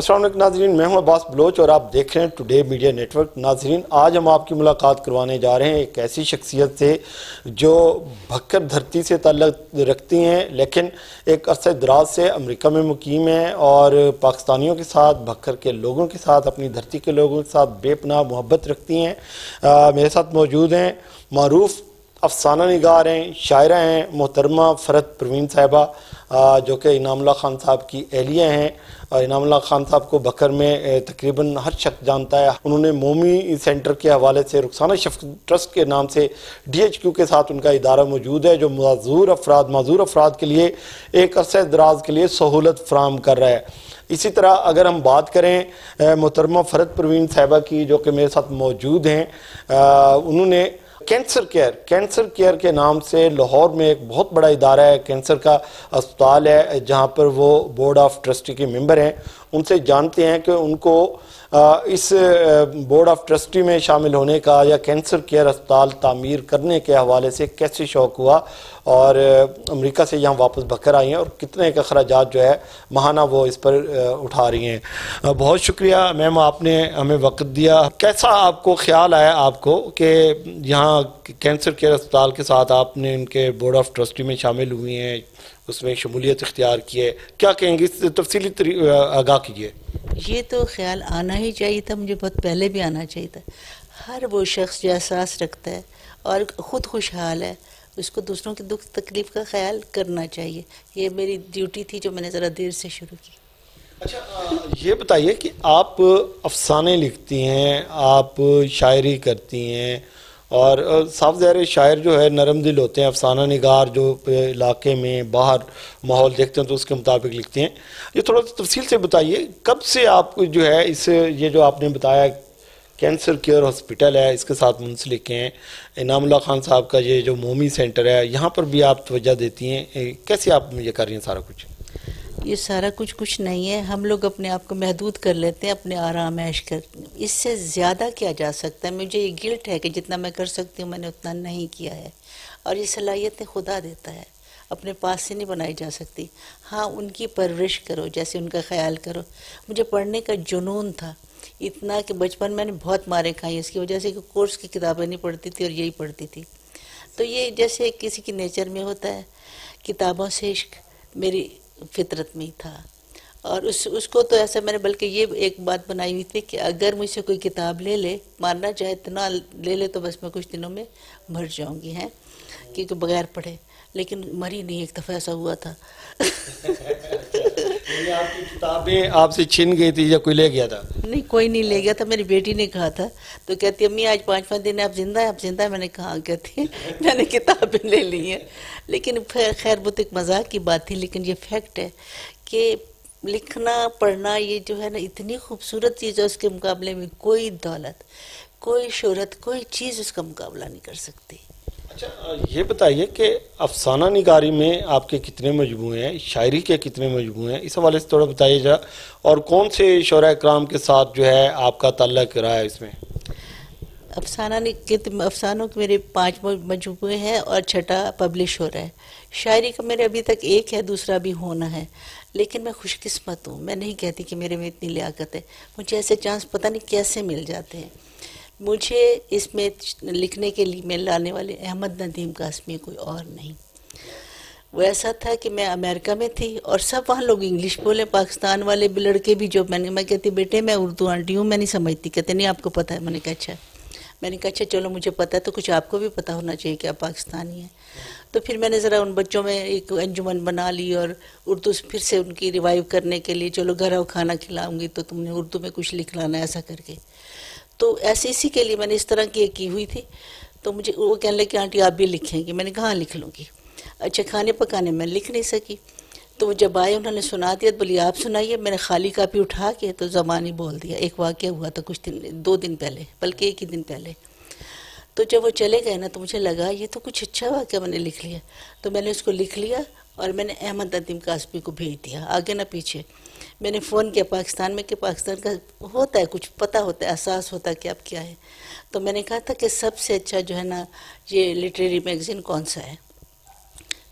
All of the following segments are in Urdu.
السلام علیکم ناظرین، میں ہوں عباس بلوچ اور آپ دیکھ رہے ہیں ٹوڈے میڈیا نیٹ ورک۔ ناظرین، آج ہم آپ کی ملاقات کروانے جا رہے ہیں ایک ایسی شخصیت سے جو بھکر دھرتی سے تعلق رکھتی ہیں، لیکن ایک عرصہ دراز سے امریکہ میں مقیم ہیں اور پاکستانیوں کے ساتھ، بھکر کے لوگوں کے ساتھ، اپنی دھرتی کے لوگوں کے ساتھ بے پناہ محبت رکھتی ہیں۔ میرے ساتھ موجود ہیں معروف افسانہ نگار ہیں، شاعرہ ہیں، محترمہ فرحت پروین صاحبہ، جو کہ انعام اللہ خان صاحب کی اہلیہ ہیں۔ اور انعام اللہ خان صاحب کو بھکر میں تقریباً ہر شخص جانتا ہے۔ انہوں نے مومی سینٹر کے حوالے سے رخسانہ شفقت ٹرسٹ کے نام سے DHQ کے ساتھ ان کا ادارہ موجود ہے، جو معذور افراد کے لیے ایک عرصہ دراز کے لیے سہولت فراہم کر رہا ہے۔ اسی طرح اگر ہم بات کریں محترمہ فرحت پروین صاحبہ کی، جو کہ میرے ساتھ موجود ہیں، انہوں نے کینسر کیئر کے نام سے لاہور میں ایک بہت بڑا ادارہ ہے، کینسر کا اسپتال ہے، جہاں پر وہ بورڈ آف ٹرسٹی کے ممبر ہیں۔ ان سے جانتے ہیں کہ ان کو اس بورڈ آف ٹرسٹی میں شامل ہونے کا یا کینسر کیئر اسپتال تعمیر کرنے کے حوالے سے کیسے شوق ہوا، اور امریکہ سے یہاں واپس بھکر آئی ہیں اور کتنے ایک اخراجات جو ہے ماہانہ وہ اس پر اٹھا رہی ہیں۔ بہت شکریہ میم، آپ نے ہمیں وقت دیا۔ کیسا آپ کو خیال آیا آپ کو کہ یہاں کینسر کیئر اسپتال کے ساتھ آپ نے ان کے بورڈ آف ٹرسٹی میں شامل ہوئی ہیں، اس میں شمولیت اختیار کی ہے؟ کیا کہیں گے، اس تفصیلی آگاہ کیجیے۔ یہ تو خیال آنا ہی چاہیے تھا، مجھے بہت پہلے بھی آنا چاہیے تھا۔ ہر وہ شخص جو احساس رکھتا ہے اور خود خوشحال ہے، اس کو دوسروں کی دکھ تکلیف کا خیال کرنا چاہیے۔ یہ میری ڈیوٹی تھی جو میں نے ذرا دیر سے شروع کی۔ اچھا، یہ بتائیے کہ آپ افسانے لکھتی ہیں، آپ شاعری کرتی ہیں، اور صاف ظاہر شاعر جو ہے نرم دل ہوتے ہیں، افسانہ نگار جو علاقے میں باہر ماحول دیکھتے ہیں تو اس کے مطابق لکھتے ہیں۔ یہ تھوڑا سا تفصیل سے بتائیے، کب سے آپ کو جو ہے یہ جو آپ نے بتایا کینسر کیئر ہاسپٹل ہے، اس کے ساتھ منسلک ہیں، انعام اللہ خان صاحب کا یہ جو مومی سینٹر ہے، یہاں پر بھی آپ توجہ دیتی ہیں، کیسے آپ یہ کر رہی ہیں سارا کچھ؟ یہ سارا کچھ نہیں ہے، ہم لوگ اپنے آپ کو محدود کر لیتے ہیں اپنے آرام عیش کر۔ اس سے زیادہ کیا جا سکتا ہے؟ مجھے یہ گلٹ ہے کہ جتنا میں کر سکتی ہوں میں نے اتنا نہیں کیا ہے، اور یہ صلاحیتیں خدا دیتا ہے، اپنے پاس سے نہیں بنائی جا سکتی۔ ہاں، ان کی پرورش کرو، جیسے ان کا خیال کرو۔ مجھے پڑھنے کا جنون تھا اتنا کہ بچپن میں نے بہت مارے کھائی اس کی وجہ سے کہ کورس کی کتابیں نہیں پڑھتی تھی اور یہی پڑھتی تھی۔ تو یہ جیسے کسی کی نیچر میں ہوتا ہے، کتابوں سے عشق میری فطرت میں ہی تھا، اور اس کو تو ایسا میں نے بلکہ یہ ایک بات بنائی ہوئی تھی کہ اگر مجھ سے کوئی کتاب لے لے، مارنا چاہے اتنا لے لے، تو بس میں کچھ دنوں میں مر جاؤں گی، ہیں، کیونکہ بغیر پڑھے۔ لیکن مری نہیں، ایک دفعہ ایسا ہوا تھا۔ آپ کی کتابیں آپ سے چھن گئی تھی یا کوئی لے گیا تھا؟ نہیں، کوئی نہیں لے گیا تھا، میری بیٹی نے کہا تھا، تو کہتی امی آج 5واں دن ہے، آپ زندہ ہیں؟ آپ زندہ ہیں؟ میں نے کہا کہتی ہیں میں نے کتابیں لے لی ہیں۔ لیکن خیر وہ تو ایک مذاق کی بات تھی، لیکن یہ فیکٹ ہے کہ لکھنا پڑھنا یہ جو ہے نا اتنی خوبصورت چیز ہے، اس کے مقابلے میں کوئی دولت، کوئی شہرت، کوئی چیز اس کا مقابلہ نہیں کر سکتی۔ اچھا، یہ بتائیے کہ افسانہ نگاری میں آپ کے کتنے مجموعے ہیں، شاعری کے کتنے مجموعے ہیں، اس حوالے سے تھوڑا بتائیے جا، اور کون سے شعراء کرام کے ساتھ جو ہے آپ کا تعلق رہا ہے اس میں؟ افسانوں کے میرے 5 مجموعے ہیں اور 6 پبلش ہو رہا ہے۔ شاعری کا میرے ابھی تک ایک ہے، دوسرا بھی ہونا ہے، لیکن میں خوش قسمت ہوں، میں نہیں کہتی کہ میرے میں اتنی لیاقت ہے، مجھے ایسے چانس پتہ نہیں کیسے مل جاتے ہیں۔ مجھے اس میں لکھنے کے لیے میں لانے والے احمد ندیم قاسمی کوئی اور نہیں۔ وہ ایسا تھا کہ میں امریکہ میں تھی اور سب وہاں لوگ انگلش بولیں، پاکستان والے بھی لڑکے بھی، جو میں کہتی بیٹے میں اردو آنٹی ہوں، میں نہیں سمجھتی، کہتے نہیں آپ کو پتہ ہے۔ میں نے کہا اچھا، چلو مجھے پتہ ہے تو کچھ آپ کو بھی پتہ ہونا چاہیے کہ آپ پاکستانی ہیں۔ تو پھر میں نے ذرا ان بچوں میں ایک انجمن بنا لی، اور اردو پھر سے ان کی ریوائیو کرنے کے لیے، چلو گھر آؤ کھانا کھلاؤں گی تو تم نے اردو میں کچھ لکھ لانا، ایسا کر کے۔ تو ایسے اسی کے لیے میں نے اس طرح کی ہوئی تھی۔ تو مجھے وہ کہنے لگے کہ آنٹی آپ بھی لکھیں گی؟ میں نے کہا ہاں لکھ لوں گی۔ اچھا، کھانے پکانے میں لکھ نہیں سکی، تو جب آئے انہوں نے سنا دیا، بولی آپ سنائیے۔ میں نے خالی کاپی اٹھا کے تو زبانی بول دیا۔ ایک واقعہ ہوا تھا کچھ 2 دن پہلے، بلکہ 1 ہی دن پہلے۔ تو جب وہ چلے گئے نا تو مجھے لگا یہ تو کچھ اچھا واقعہ میں نے لکھ لیا، تو میں نے اس کو لکھ لیا اور میں نے احمد ندیم قاسمی کو بھیج دیا، آگے نہ پیچھے۔ میں نے فون کیا پاکستان میں کہ پاکستان کا ہوتا ہے کچھ پتہ ہوتا ہے، احساس ہوتا ہے کہ اب کیا ہے۔ تو میں نے کہا تھا کہ سب سے اچھا جو ہے نا یہ لٹریری میگزین کون سا ہے،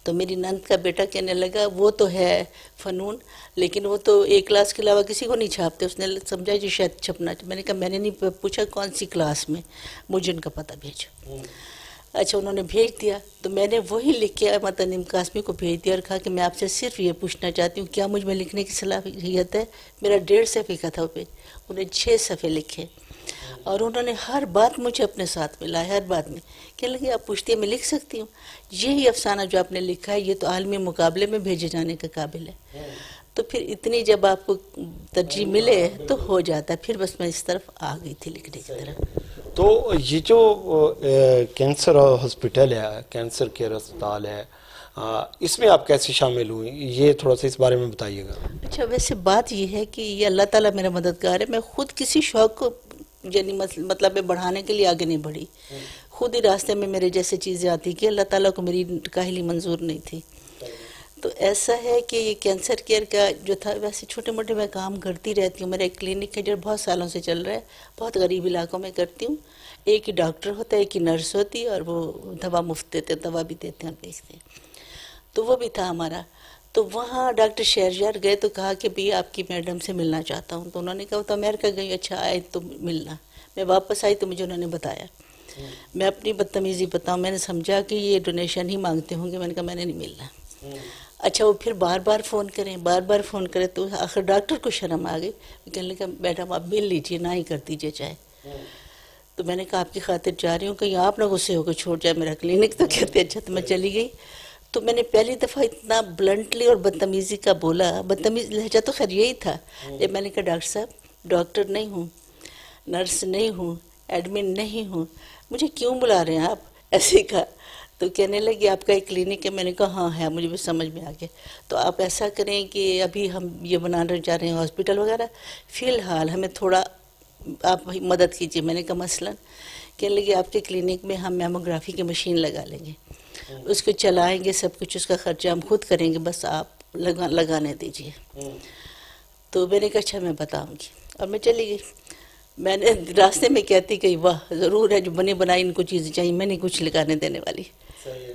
تو تو میری نند کا بیٹا کہنے لگا وہ تو ہے فنون لیکن وہ تو ایک کلاس کے علاوہ کسی کو نہیں چھاپتے. اس نے سمجھا جو شاید چھپنا. میں نے کہا میں نے نہیں پوچھا کون سی کلاس میں, مجھے ان کا پتہ بھیجو. اچھا انہوں نے بھیج دیا تو میں نے وہی لکھ کے احمد تنیم قاسمی کو بھیج دیا اور کہا کہ میں آپ سے صرف یہ پوچھنا چاہتی ہوں کیا مجھ میں لکھنے کی صلاحیت ہے. میرا 1.5 صفحے کا تھا وہ پیج, انہیں 6 صفحے لکھے اور انہوں نے ہر بات مجھے اپنے ساتھ ملا, ہر بات میں کہنے لگے آپ پوچھتی ہیں میں لکھ سکتی ہوں, یہی افسانہ جو آپ نے لکھا ہے یہ تو عالمی مقابلے میں بھیجے جانے کا قابل ہے. تو پھر اتنی جب آپ کو ترجیح ملے تو ہو جاتا ہے. پھر بس میں اس طرف آ گئی تھی لکھنے کی طرف. تو یہ جو کینسر ہاسپٹل ہے, کینسر کیئر اسپتال ہے, اس میں آپ کیسے شامل ہوئیں, یہ تھوڑا سا اس بارے میں بتائیے گا. اچھا ویسے بات یہ ہے کہ یہ اللہ تعالیٰ میرا مددگار ہے. میں خود کسی شوق کو یعنی مطلب میں بڑھانے کے لیے آگے نہیں بڑھی, خود ہی راستے میں میرے جیسے چیزیں آتی کہ اللہ تعالیٰ کو میری کاہلی منظور نہیں تھی. تو ایسا ہے کہ یہ کینسر کیئر کا جو تھا ویسے چھوٹے موٹے میں کام کرتی رہتی ہوں. میرا ایک کلینک ہے جو بہت سالوں سے چل رہا ہے, بہت غریب علاقوں میں کرتی ہوں. ایک ہی ڈاکٹر ہوتا ہے, ایک ہی نرس ہوتی ہے اور وہ دوا مفت دیتے, دوا بھی دیتے ہیں اور بیچتے ہیں. تو وہ بھی تھا ہمارا. تو وہاں ڈاکٹر شہریار گئے تو کہا کہ بھی آپ کی میڈم سے ملنا چاہتا ہوں. تو انہوں نے کہا تو امریکہ گئی. اچھا آئے تو ملنا. میں واپس آئی تو مجھے انہوں نے بتایا. میں اپنی بدتمیزی بتاؤں, میں نے سمجھا کہ یہ ڈونیشن ہی مانگتے ہوں گے. میں نے کہا میں نے نہیں ملنا. اچھا وہ پھر بار بار فون کریں تو آخر ڈاکٹر کو شرم آ گئی. کہنے لگا میڈم آپ مل لیجیے, نہ ہی کر دیجیے چاہے. تو میں نے کہا آپ کی خاطر جا رہی ہوں, کہیں آپ نہ غصے ہو کے چھوڑ جائے میرا کلینک. تو کہتے اچھا. تو میں چلی گئی. تو میں نے پہلی دفعہ اتنا بلنٹلی اور بدتمیزی کا بولا, بدتمیز لہجہ تو خیر یہی تھا. جب میں نے کہا ڈاکٹر صاحب ڈاکٹر نہیں ہوں, نرس نہیں ہوں, ایڈمن نہیں ہوں, مجھے کیوں بلا رہے ہیں آپ, ایسے ہی کہا. تو کہنے لگی آپ کا ایک کلینک ہے. میں نے کہا ہاں ہے, مجھے بھی سمجھ میں آ گیا. تو آپ ایسا کریں کہ ابھی ہم یہ بنانے جا رہے ہیں ہاسپٹل وغیرہ, فی الحال ہمیں تھوڑا آپ مدد کیجیے. میں نے کہا مثلاً. کہنے لگی آپ کے کلینک میں ہم میموگرافی کی مشین لگا لیں گے, اس کو چلائیں گے, سب کچھ اس کا خرچہ ہم خود کریں گے, بس آپ لگانے دیجیے. تو میں نے کہا اچھا میں بتاؤں گی. اور میں چلی گئی. میں نے راستے میں کہتی کہ واہ ضرور ہے جو بنی بنائی ان کو چیزیں چاہیے, میں نہیں کچھ لگانے دینے والی.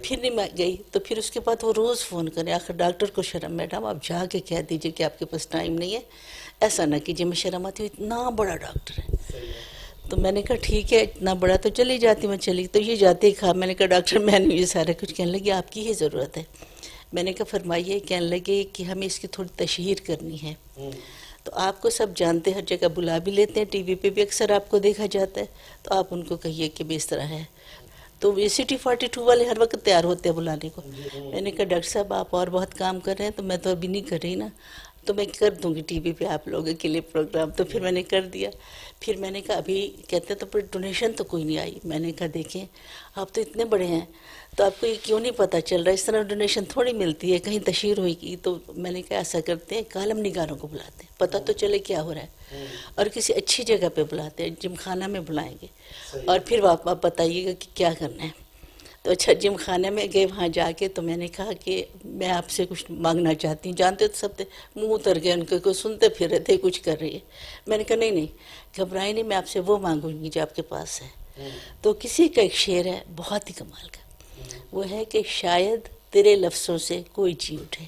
پھر نہیں میں گئی. تو پھر اس کے بعد وہ روز فون کرے. آخر ڈاکٹر کو شرم, میڈم آپ جا کے کہہ دیجیے کہ آپ کے پاس ٹائم نہیں ہے, ایسا نہ کیجیے. میں شرم آتی ہوں, اتنا بڑا ڈاکٹر ہے. تو میں نے کہا ٹھیک ہے اتنا بڑا تو چلی جاتی. میں چلی تو یہ جاتے ہی کہا, میں نے کہا ڈاکٹر میں نے یہ سارا کچھ. کہنے لگی آپ کی ہی ضرورت ہے. میں نے کہا فرمائیے. کہنے لگے کہ ہمیں اس کی تھوڑی تشہیر کرنی ہے. تو آپ کو سب جانتے, ہر جگہ بلا بھی لیتے ہیں, ٹی وی پہ بھی اکثر آپ کو دیکھا جاتا ہے. تو آپ ان کو کہیے کہ بھی اس طرح ہے. تو یہ سٹی 42 والے ہر وقت تیار ہوتے ہیں بلانے کو. میں نے کہا ڈاکٹر صاحب آپ اور بہت کام کر رہے ہیں, تو میں تو ابھی نہیں کر رہی نا, تو میں کر دوں گی ٹی وی پہ آپ لوگوں کے لیے پروگرام. تو پھر میں نے کر دیا. پھر میں نے کہا ابھی کہتے تو پر ڈونیشن تو کوئی نہیں آئی. میں نے کہا دیکھیں آپ تو اتنے بڑے ہیں, تو آپ کو یہ کیوں نہیں پتہ چل رہا, اس طرح ڈونیشن تھوڑی ملتی ہے, کہیں تشہیر ہوئی کی. تو میں نے کہا ایسا کرتے ہیں کالم نگاروں کو بلاتے ہیں, پتہ تو چلے کیا ہو رہا ہے, اور کسی اچھی جگہ پہ بلاتے ہیں, جم خانہ میں بلائیں گے, اور پھر آپ بتائیے گا کہ کیا کرنا ہے. تو اچھا جم خانے میں گئے, وہاں جا کے تو میں نے کہا کہ میں آپ سے کچھ مانگنا چاہتی ہوں. جانتے تو سب تھے, منہ اتر گئے ان کو سنتے پھر رہے تھے کچھ کر رہی ہے. میں نے کہا نہیں نہیں گھبرائیں نہیں, میں آپ سے وہ مانگوں گی جو آپ کے پاس ہے. تو کسی کا ایک شعر ہے بہت ہی کمال کا, وہ ہے کہ شاید تیرے لفظوں سے کوئی جی اٹھے,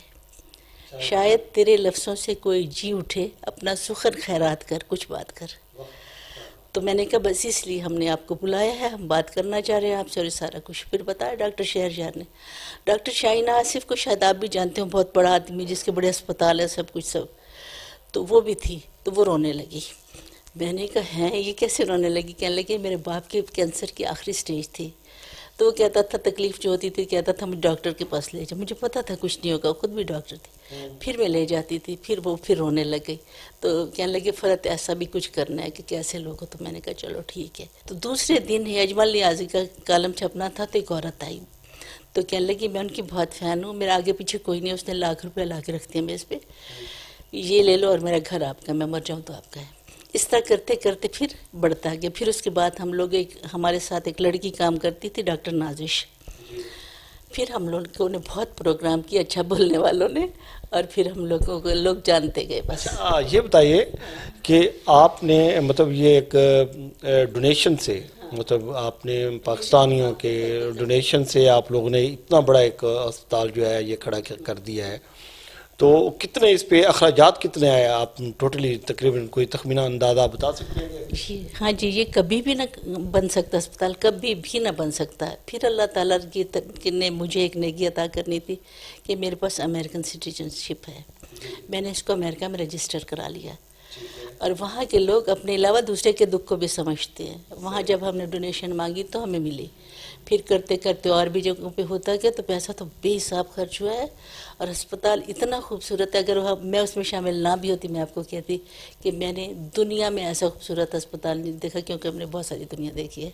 شاید تیرے لفظوں سے کوئی جی اٹھے, اپنا سخن خیرات کر کچھ بات کر. تو میں نے کہا بس اس لیے ہم نے آپ کو بلایا ہے, ہم بات کرنا چاہ رہے ہیں آپ سے, اور سارا کچھ پھر بتایا ڈاکٹر شہریار نے. ڈاکٹر شاہینہ آصف کو شاید آپ بھی جانتے ہوں, بہت بڑا آدمی جس کے بڑے اسپتال ہے سب کچھ سب. تو وہ بھی تھی, تو وہ رونے لگی. میں نے کہا ہیں یہ کیسے رونے لگی؟ کہنے لگی میرے باپ کے کینسر کی آخری سٹیج تھی, تو وہ کہتا تھا تکلیف جو ہوتی تھی کہتا تھا مجھے ڈاکٹر کے پاس لے جا. مجھے پتا تھا کچھ نہیں ہوگا, خود بھی ڈاکٹر تھی. پھر میں لے جاتی تھی, پھر وہ پھر رونے لگ گئی. تو کہنے لگے فرت ایسا بھی کچھ کرنا ہے کہ کیسے لوگ ہو. تو میں نے کہا چلو ٹھیک ہے. تو دوسرے دن ہی اجمل نیازی کا کالم چھپنا تھا, تو ایک عورت آئی. تو کہنے لگی میں ان کی بہت فین ہوں, میرا آگے پیچھے کوئی نہیں. اس نے ₹1,00,000 لا کے رکھ دیا میز پہ, یہ لے لو اور میرا گھر آپ کا, میں مر جاؤں تو آپ کا ہے. اس طرح کرتے کرتے پھر بڑھتا گیا. پھر اس کے بعد ہم لوگ ہمارے ساتھ ایک لڑکی کام کرتی تھی ڈاکٹر نازش. پھر ہم لوگوں نے بہت پروگرام کیا اچھا بولنے والوں نے, اور پھر ہم لوگوں کو لوگ جانتے گئے. بس یہ بتائیے کہ آپ نے مطلب یہ ایک ڈونیشن سے مطلب آپ نے پاکستانیوں کے ڈونیشن سے آپ لوگوں نے اتنا بڑا ایک اسپتال جو ہے یہ کھڑا کر دیا ہے، تو کتنے اس پہ اخراجات کتنے آئے آپ ٹوٹلی تقریباً کوئی تخمینہ اندازہ بتا سکتے ہیں؟ ہاں جی، یہ کبھی بھی نہ بن سکتا اسپتال، کبھی بھی نہ بن سکتا ہے. پھر اللہ تعالیٰ نے مجھے ایک نیکی عطا کرنی تھی کہ میرے پاس امریکن سٹیزن شپ ہے. میں نے اس کو امریکہ میں رجسٹر کرا لیا، اور وہاں کے لوگ اپنے علاوہ دوسرے کے دکھ کو بھی سمجھتے ہیں. وہاں جب ہم نے ڈونیشن مانگی تو ہمیں ملی. پھر کرتے کرتے اور بھی جگہوں پہ ہوتا گیا تو پیسہ تو بے حساب خرچ ہوا ہے. اور اسپتال اتنا خوبصورت ہے، اگر میں اس میں شامل نہ بھی ہوتی میں آپ کو کہتی کہ میں نے دنیا میں ایسا خوبصورت اسپتال نہیں دیکھا، کیونکہ ہم نے بہت ساری دنیا دیکھی ہے.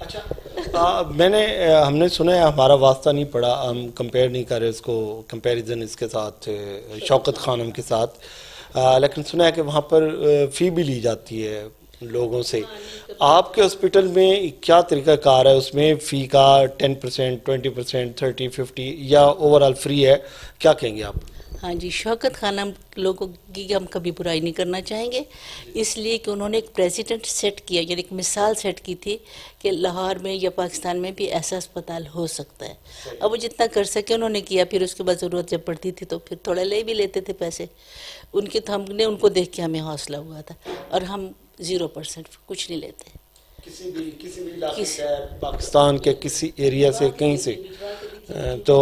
ہم نے سنا ہے، ہمارا واسطہ نہیں پڑا، ہم کمپیئر نہیں کر رہے اس کو، کمپیریزن اس کے ساتھ شوکت خانم کے ساتھ، لیکن سنا ہے کہ وہاں پر فی بھی لی جاتی ہے لوگوں سے. آپ کے ہاسپٹل میں کیا طریقہ کار ہے؟ اس میں فی کا 10%، 20%، 30، 50 یا اوورآل فری ہے؟ کیا کہیں گے آپ؟ ہاں جی، شوکت خانم لوگوں کی ہم کبھی برائی نہیں کرنا چاہیں گے، اس لیے کہ انہوں نے ایک پریزیڈنٹ سیٹ کیا، یعنی ایک مثال سیٹ کی تھی کہ لاہور میں یا پاکستان میں بھی ایسا اسپتال ہو سکتا ہے. اب وہ جتنا کر سکے انہوں نے کیا. پھر اس کے بعد ضرورت جب پڑتی تھی تو پھر تھوڑا لے بھی لیتے تھے پیسے ان کے. تو ہم نے ان کو دیکھ کے ہمیں حوصلہ ہوا تھا، اور ہم 0% کچھ نہیں لیتے. کسی بھی علاقے سے، پاکستان کے کسی ایریا سے، کہیں سے. تو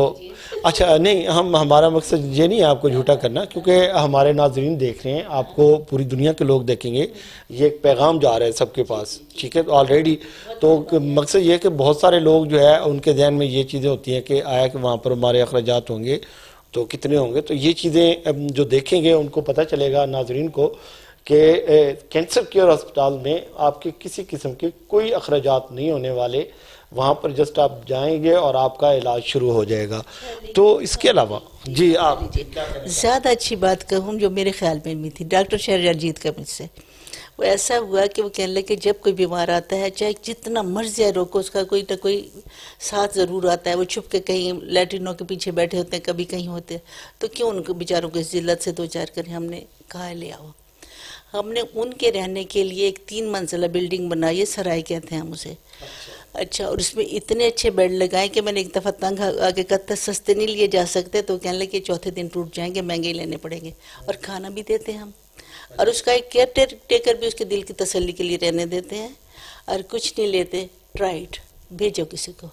اچھا، نہیں، ہمارا مقصد یہ نہیں ہے آپ کو جھوٹا کرنا، کیونکہ ہمارے ناظرین دیکھ رہے ہیں، آپ کو پوری دنیا کے لوگ دیکھیں گے، یہ ایک پیغام جا رہا ہے سب کے پاس، ٹھیک ہے؟ آلریڈی تو مقصد یہ ہے کہ بہت سارے لوگ جو ہے ان کے ذہن میں یہ چیزیں ہوتی ہیں کہ آیا کہ وہاں پر ہمارے اخراجات ہوں گے تو کتنے ہوں گے. تو یہ چیزیں جو دیکھیں گے ان کو پتہ چلے گا، ناظرین کو، کہ کینسر کیئر ہسپتال میں آپ کے کسی قسم کے کوئی اخراجات نہیں ہونے والے. وہاں پر جسٹ آپ جائیں گے اور آپ کا علاج شروع ہو جائے گا. تو اس کے علاوہ جی آپ زیادہ اچھی بات کہوں جو میرے خیال میں بھی تھی، ڈاکٹر شہریار جیت کا مجھ سے وہ ایسا ہوا کہ وہ کہنے لگے کہ جب کوئی بیمار آتا ہے چاہے جتنا مرضی ہے روکو، اس کا کوئی نہ کوئی ساتھ ضرور آتا ہے. وہ چھپ کے کہیں لیٹرینوں کے پیچھے بیٹھے ہوتے ہیں، کبھی کہیں ہوتے ہیں، تو کیوں ان کو بیچاروں کو اس ذلت سے دو چار کریں. ہم نے کہا لے آؤ. ہم نے ان کے رہنے کے لیے ایک 3 منزلہ بلڈنگ بنائی ہے، سرائے کہتے ہیں ہم اسے. اچھا، اور اس میں اتنے اچھے بیڈ لگائے کہ میں نے ایک دفعہ تنگ آگے کہتا سستے نہیں لیے جا سکتے، تو کہنے لگے کہ چوتھے دن ٹوٹ جائیں گے، مہنگے لینے پڑیں گے. اور کھانا بھی دیتے ہیں ہم، اور اس کا ایک کیئر ٹیکر بھی اس کے دل کی تسلی کے لیے رہنے دیتے ہیں، اور کچھ نہیں لیتے. ٹرائٹ بھیجو کسی کو.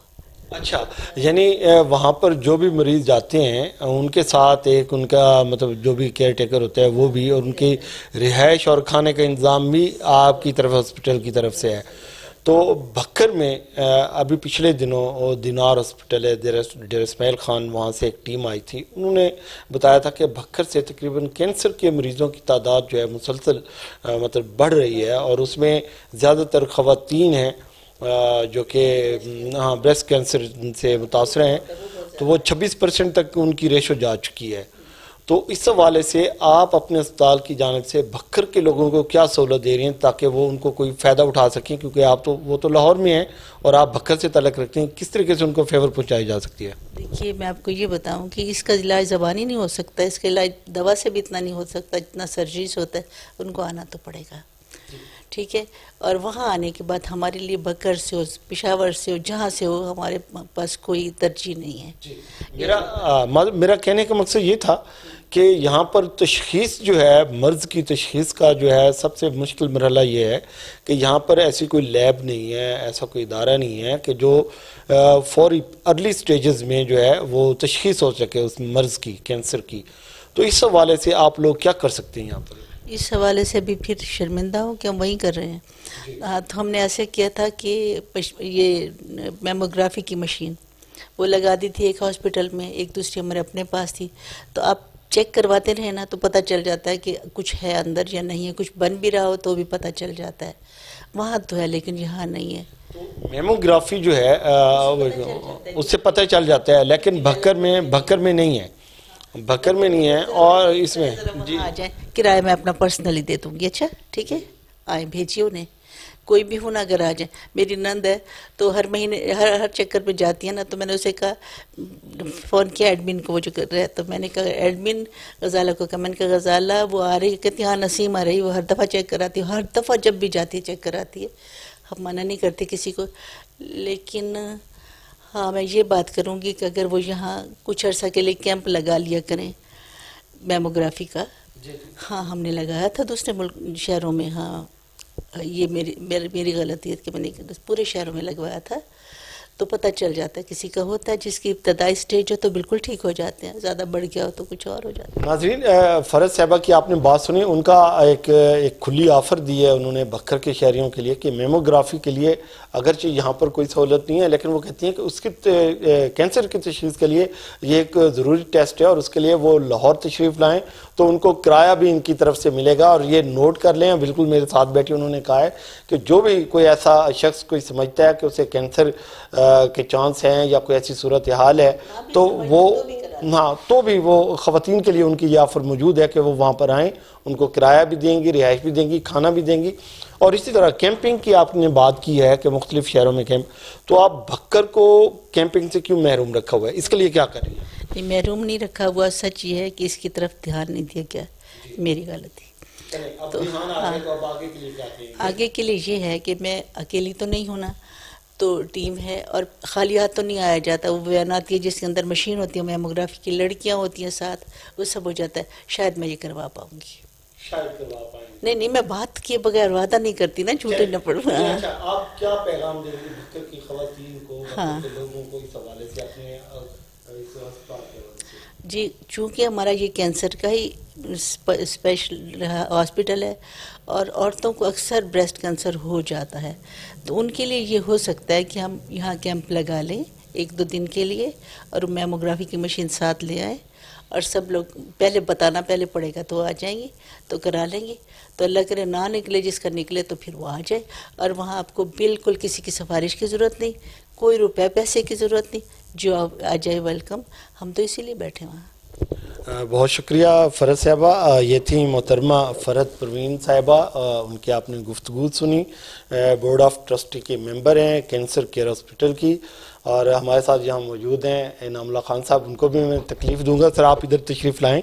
اچھا، یعنی وہاں پر جو بھی مریض جاتے ہیں ان کے ساتھ ایک ان کا مطلب جو بھی کیئر ٹیکر ہوتا ہے وہ بھی، اور ان کی رہائش اور کھانے کا انتظام بھی آپ کی طرف، ہاسپٹل کی طرف سے ہے. تو بھکر میں ابھی پچھلے دنوں دینار ہاسپٹل ہے، ڈیر اسماعیل خان، وہاں سے ایک ٹیم آئی تھی. انہوں نے بتایا تھا کہ بھکر سے تقریباً کینسر کے مریضوں کی تعداد جو ہے مسلسل مطلب بڑھ رہی ہے، اور اس میں زیادہ تر خواتین ہیں جو کہ بریسٹ کینسر سے متاثر ہیں. تو وہ 26% تک ان کی ریشو جا چکی ہے. تو اس حوالے سے آپ اپنے اسپتال کی جانب سے بھکر کے لوگوں کو کیا سہولت دے رہی ہیں تاکہ وہ ان کو کوئی فائدہ اٹھا سکیں؟ کیونکہ وہ تو لاہور میں ہیں اور آپ بھکر سے تعلق رکھتے ہیں، کس طریقے سے ان کو فیور پہنچائی جا سکتی ہے؟ دیکھیے، میں آپ کو یہ بتاؤں کہ اس کا علاج زبانی نہیں ہو سکتا، اس کا علاج دوا سے بھی اتنا نہیں ہو سکتا جتنا سرجریز ہوتا ہے. ان کو آنا تو پڑے گا، ٹھیک ہے؟ اور وہاں آنے کے بعد ہمارے لیے بھکر سے ہو، پشاور سے ہو، جہاں سے ہو، ہمارے پاس کوئی ترجیح نہیں ہے. میرا کہنے کا مقصد یہ تھا کہ یہاں پر تشخیص جو ہے، مرض کی تشخیص کا جو ہے سب سے مشکل مرحلہ یہ ہے کہ یہاں پر ایسی کوئی لیب نہیں ہے، ایسا کوئی ادارہ نہیں ہے کہ جو فوری ارلی سٹیجز میں جو ہے وہ تشخیص ہو سکے اس مرض کی، کینسر کی. تو اس حوالے سے آپ لوگ کیا کر سکتے ہیں یہاں پر؟ اس حوالے سے بھی پھر شرمندہ ہوں کہ ہم وہیں کر رہے ہیں. تو ہم نے ایسے کیا تھا کہ یہ میموگرافی کی مشین وہ لگا دی تھی ایک ہاسپٹل میں، ایک دوسری ہمارے اپنے پاس تھی. تو آپ چیک کرواتے رہے نا تو پتہ چل جاتا ہے کہ کچھ ہے اندر یا نہیں ہے. کچھ بن بھی رہا ہو تو بھی پتہ چل جاتا ہے. وہاں تو ہے لیکن یہاں نہیں ہے. میموگرافی جو ہے اس سے پتہ چل جاتا ہے، لیکن بھکر میں نہیں ہے، بھکر میں نہیں ہے. اور اس میں آ جائیں، کرایہ میں اپنا پرسنلی دے دوں گی. اچھا ٹھیک ہے، آئیں، بھیجیے انہیں. کوئی بھی ہونا اگر آ جائیں. میری نند ہے تو ہر مہینے ہر چکر پہ جاتی ہے نا، تو میں نے اسے کہا، فون کیا ایڈمن کو، وہ جو کر رہا ہے، تو میں نے کہا ایڈمن غزالہ کو کہا، میں نے کہا غزالہ وہ آ رہی، کہتی ہاں نسیم آ رہی، وہ ہر دفعہ چیک کراتی ہے، ہر دفعہ جب بھی جاتی ہے چیک کراتی ہے. ہم منع نہیں کرتے کسی کو، لیکن ہاں میں یہ بات کروں گی کہ اگر وہ یہاں کچھ عرصہ کے لیے کیمپ لگا لیا کریں میموگرافی کا. ہاں ہم نے لگایا تھا دوسرے شہروں میں. ہاں یہ میری غلطی ہے کہ میں نے پورے شہروں میں لگوایا تھا. تو پتہ چل جاتا ہے کسی کا ہوتا ہے، جس کی ابتدائی سٹیج ہو تو بالکل ٹھیک ہو جاتے ہیں، زیادہ بڑھ گیا ہو تو کچھ اور ہو جاتا ہے. ناظرین، فرد صاحبہ کی آپ نے بات سنی، ان کا ایک کھلی آفر دی ہے انہوں نے بکر کے شہریوں کے لیے کہ میموگرافی کے لیے اگرچہ یہاں پر کوئی سہولت نہیں ہے، لیکن وہ کہتی ہیں کہ اس کی کینسر کی تشخیص کے لیے یہ ایک ضروری ٹیسٹ ہے اور اس کے لیے وہ لاہور تشریف لائیں تو ان کو کرایہ بھی ان کی طرف سے ملے گا. اور یہ نوٹ کر لیں، بالکل میرے ساتھ بیٹھی انہوں نے کہا ہے کہ جو بھی کوئی ایسا شخص کوئی سمجھتا ہے کہ اسے کینسر کے چانس ہیں یا کوئی ایسی صورتحال ہے تو وہ ہاں تو بھی وہ خواتین کے لیے ان کی یہ آفر موجود ہے کہ وہ وہاں پر آئیں، ان کو کرایہ بھی دیں گی، رہائش بھی دیں گی، کھانا بھی دیں گی. اور اسی طرح کیمپنگ کی آپ نے بات کی ہے کہ مختلف شہروں میں کیمپ، تو آپ بھکر کو کیمپنگ سے کیوں محروم رکھا ہوا ہے؟ اس کے لیے کیا کریں؟ نہیں محروم نہیں رکھا ہوا، سچ یہ ہے کہ اس کی طرف دھیان نہیں دیا گیا، میری غلطی. تو آگے کے لیے یہ ہے کہ میں اکیلی تو نہیں ہونا، تو ٹیم ہے اور خالی ہاتھ تو نہیں آیا جاتا. وہ بیانات کی جس کے اندر مشین ہوتی ہے، میموگرافی کی لڑکیاں ہوتی ہیں ساتھ، وہ سب ہو جاتا ہے. شاید میں یہ کروا پاؤں گی. نہیں میں بات کیے بغیر وعدہ نہیں کرتی نا، جھوٹے نہ پڑوں. آپ کیا پیغام دیں گے بھکر کی خواتین کو، بھکر کے لوگوں کو اس حوالے سے اپنے جی؟ چونکہ ہمارا یہ کینسر کا ہی اسپیشل ہاسپٹل ہے اور عورتوں کو اکثر بریسٹ کینسر ہو جاتا ہے، تو ان کے لیے یہ ہو سکتا ہے کہ ہم یہاں کیمپ لگا لیں 1-2 دن کے لیے اور میموگرافی کی مشین ساتھ لے آئیں اور سب لوگ پہلے بتانا پہلے پڑے گا تو آ جائیں گے تو کرا لیں گے. تو اللہ کرے نہ نکلے، جس کا نکلے تو پھر وہ آ جائے. اور وہاں آپ کو بالکل کسی کی سفارش کی ضرورت نہیں، کوئی روپے پیسے کی ضرورت نہیں، جو آ جائے ویلکم. ہم تو اسی لیے بیٹھے وہاں. بہت شکریہ فرد صاحبہ. یہ تھیں محترمہ فرد پروین صاحبہ، ان کی آپ نے گفتگو سنی. بورڈ آف ٹرسٹی کے ممبر ہیں کینسر کیئر ہاسپٹل کی، اور ہمارے ساتھ یہاں موجود ہیں انعام اللہ خان صاحب. ان کو بھی میں تکلیف دوں گا، سر آپ ادھر تشریف لائیں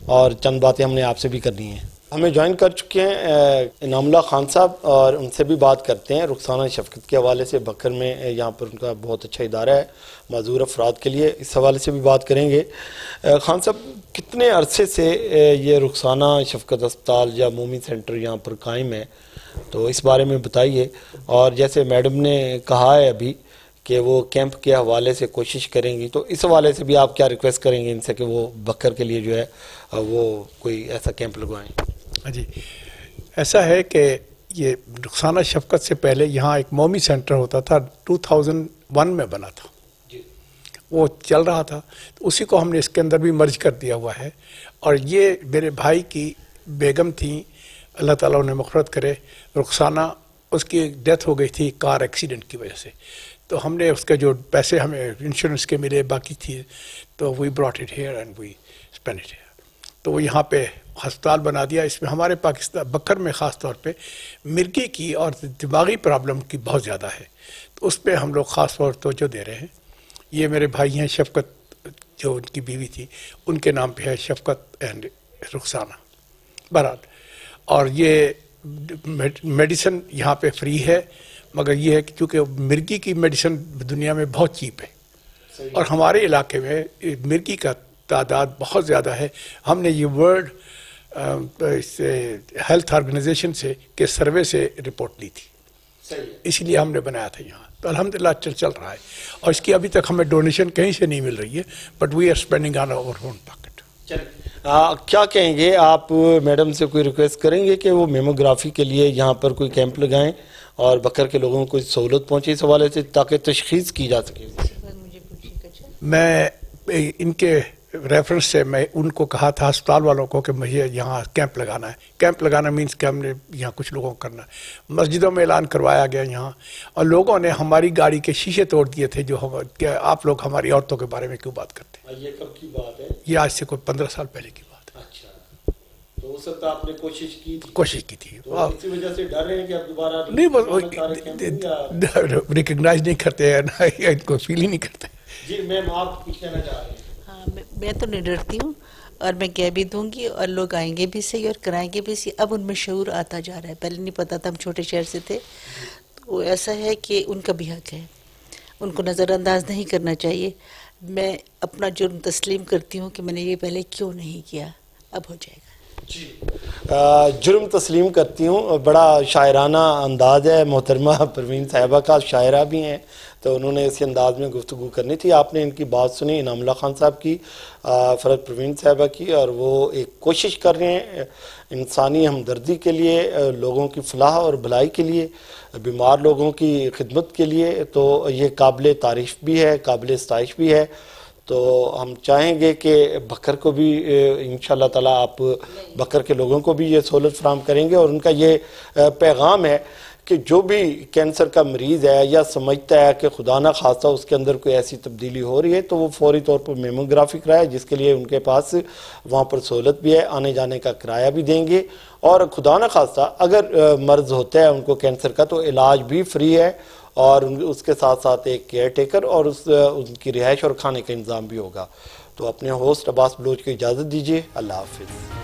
اور چند باتیں ہم نے آپ سے بھی کرنی ہیں. ہمیں جوائن کر چکے ہیں انعام اللہ خان صاحب، اور ان سے بھی بات کرتے ہیں رخسانہ شفقت کے حوالے سے. بکر میں یہاں پر ان کا بہت اچھا ادارہ ہے معذور افراد کے لیے، اس حوالے سے بھی بات کریں گے. خان صاحب، کتنے عرصے سے یہ رخسانہ شفقت اسپتال یا مومی سینٹر یہاں پر قائم ہے؟ تو اس بارے میں بتائیے. اور جیسے میڈم نے کہا ہے ابھی کہ وہ کیمپ کے حوالے سے کوشش کریں گی، تو اس حوالے سے بھی آپ کیا ریکویسٹ کریں گے ان سے کہ وہ بکر کے لیے جو ہے وہ کوئی ایسا کیمپ لگوائیں؟ جی، ایسا ہے کہ یہ رخسانہ شفقت سے پہلے یہاں ایک مومی سینٹر ہوتا تھا، 2001 میں بنا تھا، وہ چل رہا تھا، تو اسی کو ہم نے اس کے اندر بھی مرج کر دیا ہوا ہے. اور یہ میرے بھائی کی بیگم تھیں، اللہ تعالیٰ انہیں مغفرت کرے، رخسانہ، اس کی ڈیتھ ہو گئی تھی کار ایکسیڈنٹ کی وجہ سے. تو ہم نے اس کے جو پیسے ہمیں انشورنس کے ملے باقی تھی، تو we brought it here and we spend it here. تو وہ یہاں پہ ہسپتال بنا دیا. اس میں ہمارے پاکستان بکر میں خاص طور پہ مرگی کی اور دماغی پرابلم کی بہت زیادہ ہے، تو اس پہ ہم لوگ خاص طور توجہ دے رہے ہیں. یہ میرے بھائی ہیں شفقت، جو ان کی بیوی تھی، ان کے نام پہ ہے شفقت اینڈ رخسانہ بہرحال. اور یہ میڈیسن یہاں پہ فری ہے، مگر یہ ہے کہ چونکہ مرگی کی میڈیسن دنیا میں بہت چیپ ہے اور ہمارے علاقے میں مرگی کا تعداد بہت زیادہ ہے. ہم نے یہ ورلڈ ہیلتھ آرگنائزیشن سے کے سروے سے رپورٹ لی تھی، اسی لیے ہم نے بنایا تھا یہاں. تو الحمدللہ چل رہا ہے، اور اس کی ابھی تک ہمیں ڈونیشن کہیں سے نہیں مل رہی ہے، but we are spending on our own pocket. کیا کہیں گے آپ؟ میڈم سے کوئی ریکویسٹ کریں گے کہ وہ میموگرافی کے لیے یہاں پر کوئی کیمپ لگائیں اور بکر کے لوگوں کو سہولت پہنچے اس حوالے سے تاکہ تشخیص کی جا سکے؟ میں ان کے ریفرنس سے میں ان کو کہا تھا ہسپتال والوں کو کہ مجھے یہاں کیمپ لگانا ہے. کیمپ لگانا مینس کہ ہم نے یہاں کچھ لوگوں کو کرنا ہے. مسجدوں میں اعلان کروایا گیا یہاں، اور لوگوں نے ہماری گاڑی کے شیشے توڑ دیے تھے جو کہ آپ لوگ ہماری عورتوں کے بارے میں کیوں بات کرتے ہیں. یہ کب کی بات ہے؟ یہ آج سے کوئی 15 سال پہلے کی بات ہے. اچھا، تو اس وقت آپ نے کوشش کی تھی؟ اسی وجہ سے ڈر رہے ہیں کہ اب دوبارہ نہیں ریکگنائز نہیں کرتے ہیں، ان کو فیل ہی نہیں کرتے. جی میم، آپ کچھ کہنا چاہ رہے ہیں؟ میں تو نہیں ڈرتی ہوں، اور میں کہہ بھی دوں گی، اور لوگ آئیں گے بھی صحیح اور کرائیں گے بھی صحیح. اب ان میں شعور آتا جا رہا ہے، پہلے نہیں پتا تھا، ہم چھوٹے شہر سے تھے، وہ ایسا ہے کہ ان کا بھی حق ہے، ان کو نظر انداز نہیں کرنا چاہیے. میں اپنا جرم تسلیم کرتی ہوں کہ میں نے یہ پہلے کیوں نہیں کیا، اب ہو جائے گا. جرم تسلیم کرتی ہوں، بڑا شاعرانہ انداز ہے. محترمہ پروین صاحبہ کا شاعرہ بھی ہیں، تو انہوں نے اسی انداز میں گفتگو کرنی تھی. آپ نے ان کی بات سنی، انعام اللہ خان صاحب کی، فرحت پروین صاحبہ کی، اور وہ ایک کوشش کر رہے ہیں انسانی ہمدردی کے لیے، لوگوں کی فلاح اور بھلائی کے لیے، بیمار لوگوں کی خدمت کے لیے. تو یہ قابل تعریف بھی ہے، قابل ستائش بھی ہے. تو ہم چاہیں گے کہ بکر کو بھی انشاءاللہ تعالیٰ آپ بکر کے لوگوں کو بھی یہ سہولت فراہم کریں گے. اور ان کا یہ پیغام ہے کہ جو بھی کینسر کا مریض ہے یا سمجھتا ہے کہ خدا نہ خواستہ اس کے اندر کوئی ایسی تبدیلی ہو رہی ہے، تو وہ فوری طور پر میموگرافی کرائے، جس کے لیے ان کے پاس وہاں پر سہولت بھی ہے، آنے جانے کا کرایہ بھی دیں گے. اور خدا نہ خواستہ اگر مرض ہوتا ہے ان کو کینسر کا، تو علاج بھی فری ہے، اور اس کے ساتھ ساتھ ایک کیئر ٹیکر اور ان کی رہائش اور کھانے کا انتظام بھی ہوگا. تو اپنے ہوسٹ عباس بلوچ کو اجازت دیجیے. اللہ حافظ.